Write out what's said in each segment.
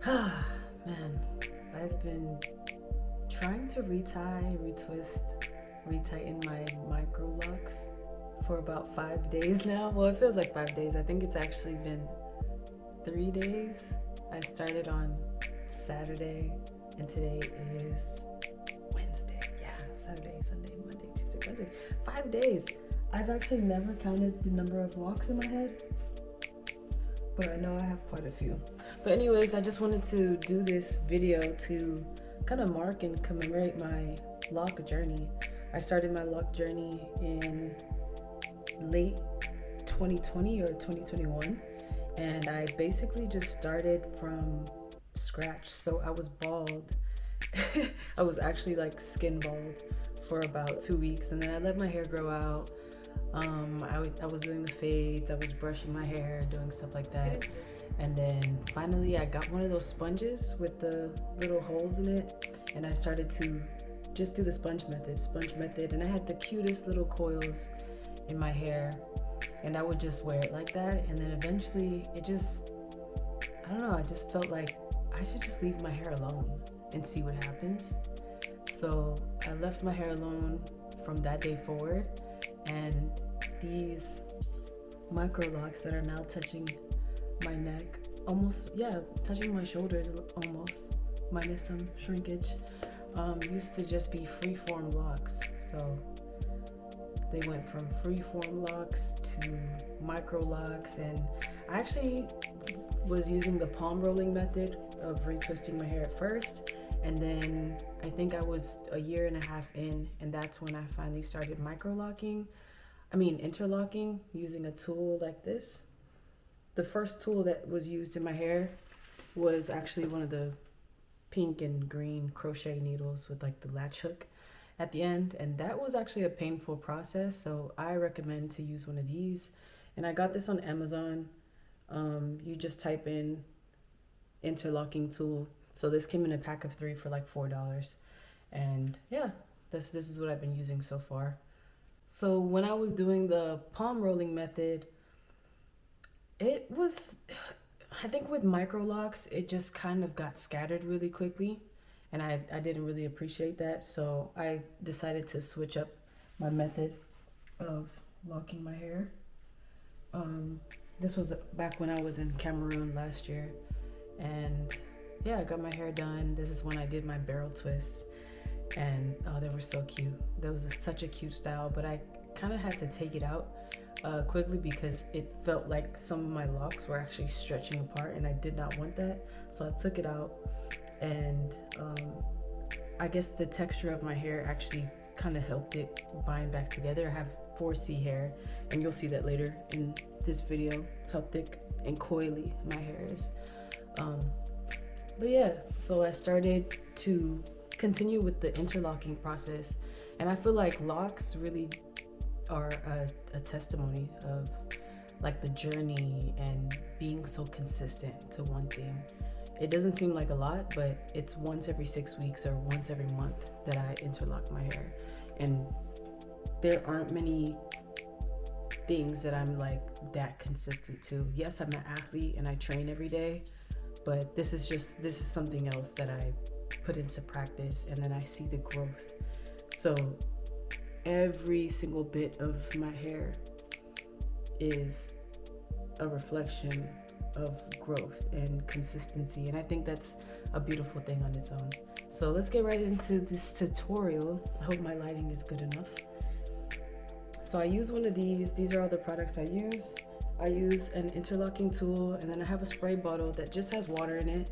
Man, I've been trying to retwist, retighten my micro locks for about 5 days now. Well, it feels like 5 days. I think it's actually been 3 days. I started on Saturday, and today is Wednesday. Yeah, Saturday, Sunday, Monday, Tuesday, Wednesday. 5 days. I've actually never counted the number of locks in my head, but I know I have quite a few. But anyways, I just wanted to do this video to kind of mark and commemorate my lock journey. I started my lock journey in late 2020 or 2021, and I basically just started from scratch. So I was bald. I was actually like skin bald for about 2 weeks, and then I let my hair grow out. I was doing the fades, I was brushing my hair, doing stuff like that. And then finally I got one of those sponges with the little holes in it, and I started to just do the sponge method, and I had the cutest little coils in my hair, and I would just wear it like that. And then eventually I don't know, I just felt like I should just leave my hair alone and see what happens. So I left my hair alone from that day forward, and these micro locks that are now touching my neck, almost, yeah, touching my shoulders almost, minus some shrinkage, used to just be free-form locks. So they went from free-form locks to micro locks, and I actually was using the palm rolling method of retwisting my hair at first, and then I think I was a year and a half in, and that's when I finally started interlocking using a tool like this. The first tool that was used in my hair was actually one of the pink and green crochet needles with like the latch hook at the end, and that was actually a painful process, so I recommend to use one of these. And I got this on Amazon. You just type in interlocking tool. So this came in a pack of 3 for like $4, and yeah, this is what I've been using so far. So when I was doing the palm rolling method, it was, I think with micro locks, it just kind of got scattered really quickly, and I didn't really appreciate that. So I decided to switch up my method of locking my hair. This was back when I was in Cameroon last year, and yeah, I got my hair done. This is when I did my barrel twists, and oh, they were so cute. That was such a cute style, but I kind of had to take it out quickly because it felt like some of my locks were actually stretching apart, and I did not want that. So I took it out, and I guess the texture of my hair actually kind of helped it bind back together. I have 4C hair, and you'll see that later in this video how thick and coily my hair is. But yeah, so I started to continue with the interlocking process, and I feel like locks really are a testimony of like the journey and being so consistent to one thing. It doesn't seem like a lot, but it's once every 6 weeks or once every month that I interlock my hair, and there aren't many things that I'm like that consistent to. Yes, I'm an athlete and I train every day, but this is something else that I put into practice, and then I see the growth. So every single bit of my hair is a reflection of growth and consistency, and I think that's a beautiful thing on its own. So let's get right into this tutorial. I hope my lighting is good enough. So I use one of these are all the products I use. I use an interlocking tool, and then I have a spray bottle that just has water in it,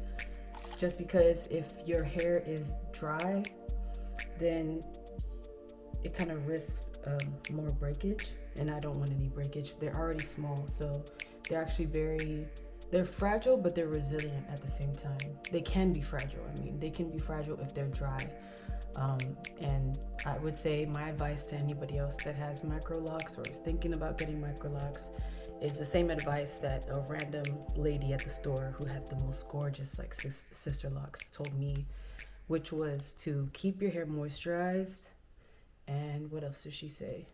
just because if your hair is dry, then it kind of risks more breakage, and I don't want any breakage. They're already small, so they're actually they're fragile, but they're resilient at the same time. They can be fragile. They can be fragile if they're dry. And I would say my advice to anybody else that has micro locks or is thinking about getting micro locks is the same advice that a random lady at the store who had the most gorgeous like sister locks told me, which was to keep your hair moisturized. And what else did she say?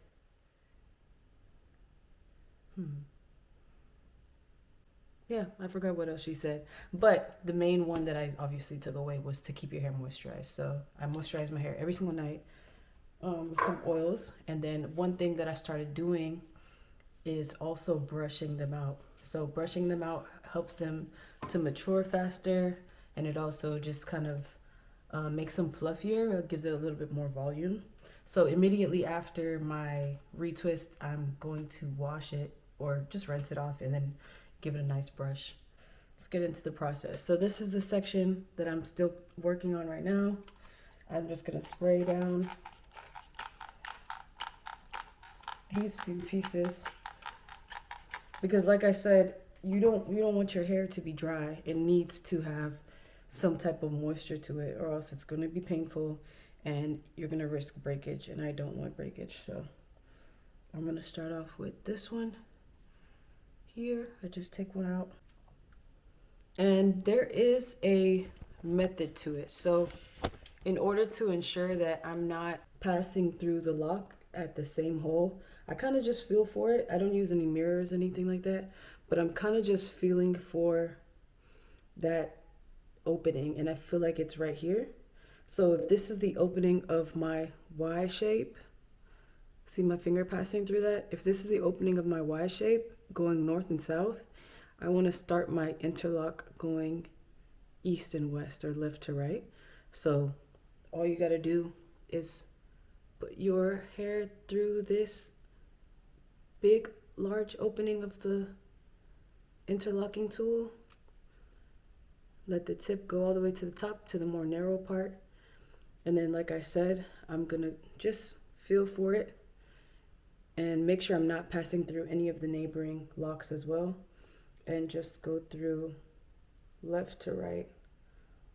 yeah, I forgot what else she said. But the main one that I obviously took away was to keep your hair moisturized. So I moisturize my hair every single night with some oils. And then one thing that I started doing is also brushing them out. So brushing them out helps them to mature faster, and it also just kind of makes them fluffier. It gives it a little bit more volume. So immediately after my retwist, I'm going to wash it or just rinse it off and then give it a nice brush. Let's get into the process. So this is the section that I'm still working on right now. I'm just gonna spray down these few pieces because, like I said, you don't want your hair to be dry. It needs to have some type of moisture to it, or else it's gonna be painful and you're gonna risk breakage, and I don't want breakage. So I'm gonna start off with this one here. I just take one out, and there is a method to it. So in order to ensure that I'm not passing through the lock at the same hole, I kind of just feel for it. I don't use any mirrors, anything like that, but I'm kind of just feeling for that opening, and I feel like it's right here. So if this is the opening of my Y shape, see my finger passing through that? If this is the opening of my Y shape going north and south, I want to start my interlock going east and west, or left to right. So all you got to do is put your hair through this big, large opening of the interlocking tool. Let the tip go all the way to the top, to the more narrow part. And then, like I said, I'm gonna just feel for it and make sure I'm not passing through any of the neighboring locks as well. And just go through left to right,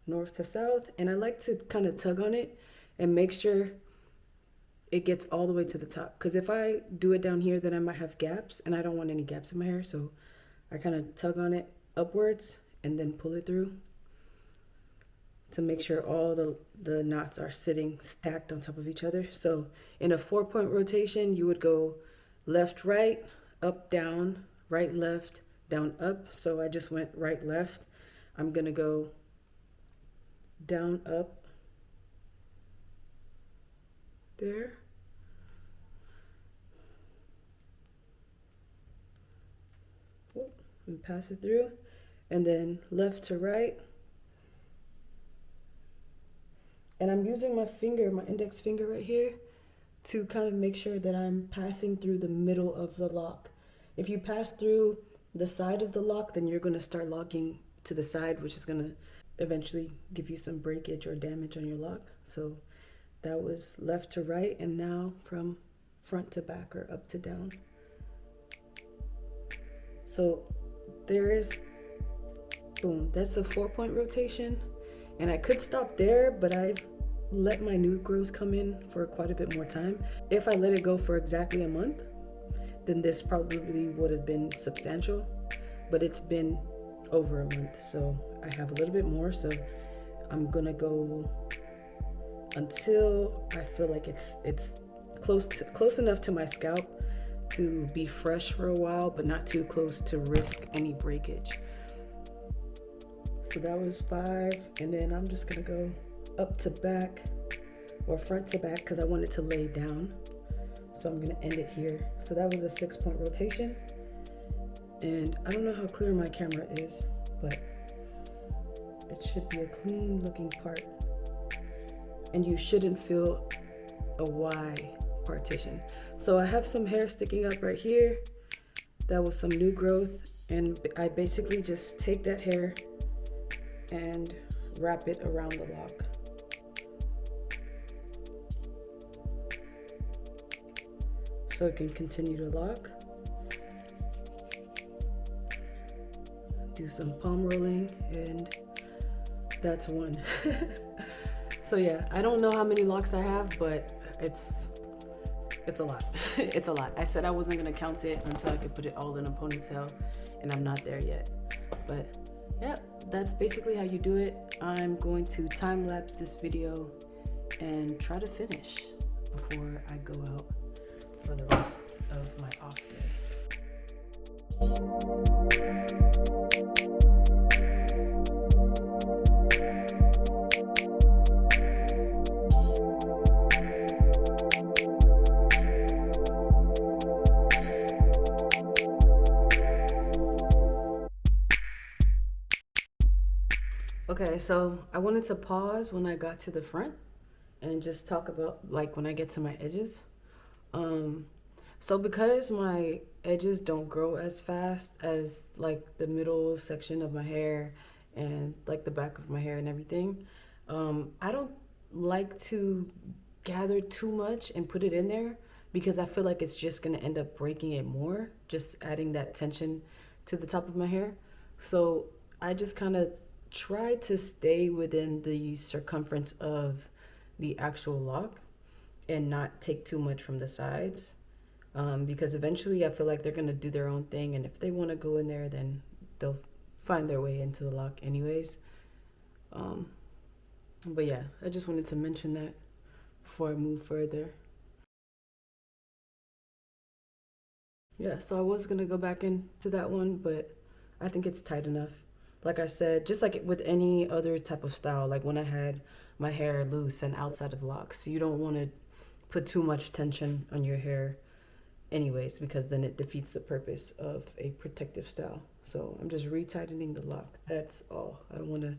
north to south. And I like to kind of tug on it and make sure it gets all the way to the top. Because if I do it down here, then I might have gaps, and I don't want any gaps in my hair. So I kind of tug on it upwards and then pull it through to make sure all the knots are sitting stacked on top of each other. So in a 4-point rotation, you would go left, right, up, down, right, left, down, up. So I just went right, left. I'm gonna go down, up, there. And pass it through, and then left to right. And I'm using my finger, my index finger right here, to kind of make sure that I'm passing through the middle of the lock. If you pass through the side of the lock, then you're gonna start locking to the side, which is gonna eventually give you some breakage or damage on your lock. So that was left to right, and now from front to back, or up to down. So there is, boom, that's a 4-point rotation. And I could stop there, but I've let my new growth come in for quite a bit more time. If I let it go for exactly a month, then this probably would have been substantial, but it's been over a month. So I have a little bit more. So I'm gonna go until I feel like it's close enough to my scalp to be fresh for a while, but not too close to risk any breakage. So that was 5, and then I'm just gonna go up to back, or front to back, because I want it to lay down. So I'm gonna end it here. So that was a 6-point rotation. And I don't know how clear my camera is, but it should be a clean looking part. And you shouldn't feel a Y partition. So I have some hair sticking up right here. That was some new growth, and I basically just take that hair and wrap it around the lock. So it can continue to lock. Do some palm rolling, and that's one. So yeah, I don't know how many locks I have, but it's a lot. It's a lot. I said I wasn't gonna count it until I could put it all in a ponytail, and I'm not there yet. But yeah, that's basically how you do it. I'm going to time lapse this video and try to finish before I go out for the rest of my off day. Okay, so I wanted to pause when I got to the front and just talk about like when I get to my edges. Um, so because my edges don't grow as fast as like the middle section of my hair and like the back of my hair and everything, I don't like to gather too much and put it in there because I feel like it's just gonna end up breaking it more, just adding that tension to the top of my hair. So I just kind of try to stay within the circumference of the actual lock and not take too much from the sides, because eventually I feel like they're gonna do their own thing, and if they want to go in there, then they'll find their way into the lock anyways. Um, but yeah, I just wanted to mention that before I move further. Yeah, so I was gonna go back into that one, but I think it's tight enough. Like I said, just like with any other type of style, like when I had my hair loose and outside of locks, you don't want to put too much tension on your hair anyways, because then it defeats the purpose of a protective style. So I'm just retightening the lock. That's all. I don't want to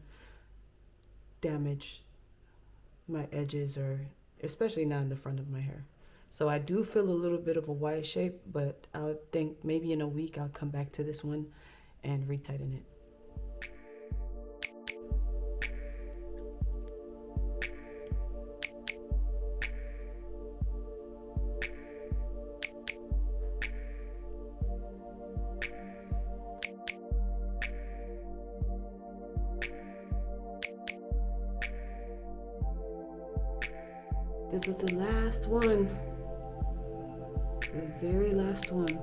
damage my edges, or especially not in the front of my hair. So I do feel a little bit of a Y shape, but I think maybe in a week I'll come back to this one and retighten it. This was the last one, the very last one.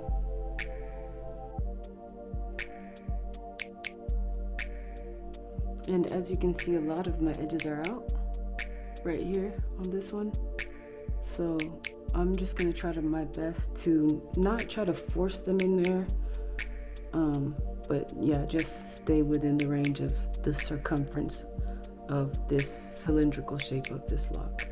And as you can see, a lot of my edges are out right here on this one. So I'm just gonna try to my best to not try to force them in there, but yeah, just stay within the range of the circumference of this cylindrical shape of this lock.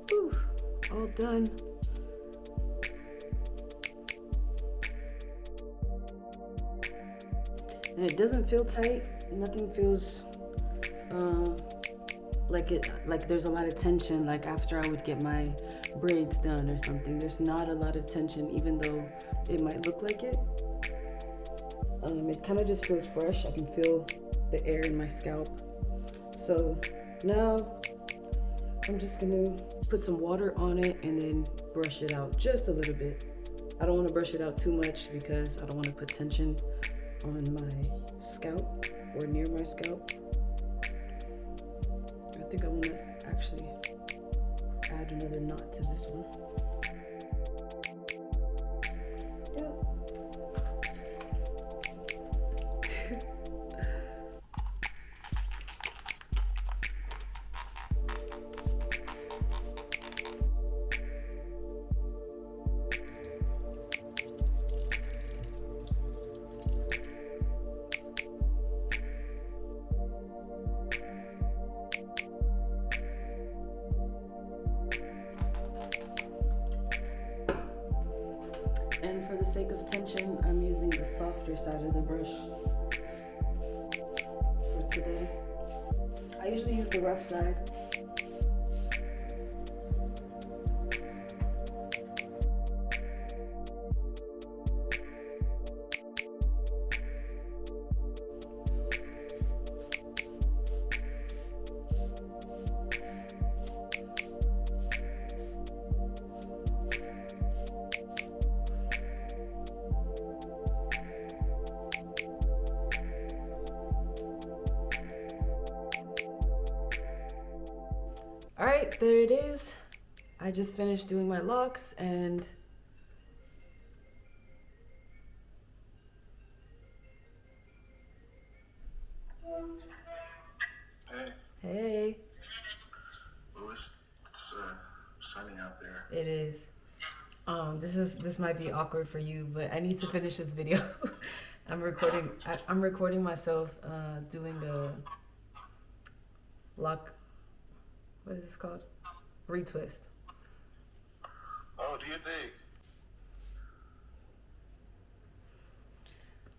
Whew, all done. And it doesn't feel tight. Nothing feels like there's a lot of tension. Like after I would get my braids done or something, there's not a lot of tension, even though it might look like it. It kind of just feels fresh. I can feel the air in my scalp. So now I'm just gonna put some water on it and then brush it out just a little bit. I don't want to brush it out too much because I don't want to put tension on my scalp or near my scalp. I think I want to actually add another knot to this one. Yeah. And for the sake of tension, I'm using the softer side of the brush for today. I usually use the rough side. All right, there it is. I just finished doing my locks and Hey, hey, Louis, it's sunny out there. it is. This might be awkward for you, but I need to finish this video. I'm recording myself doing a lock. What is this called? Retwist. Oh, do you think?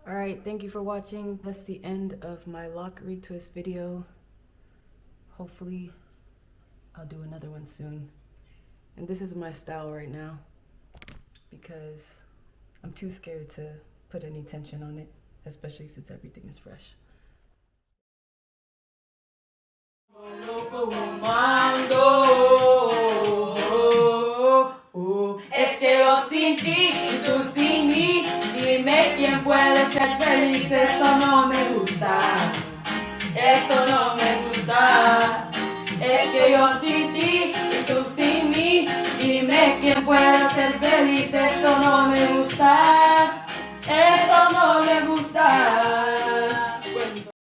All right, thank you for watching. That's the end of my lock retwist video. Hopefully, I'll do another one soon. And this is my style right now because I'm too scared to put any tension on it, especially since everything is fresh. Es que yo sin ti y tú sin mí, dime quién puede ser feliz, esto no me gusta, esto no me gusta, es que yo sin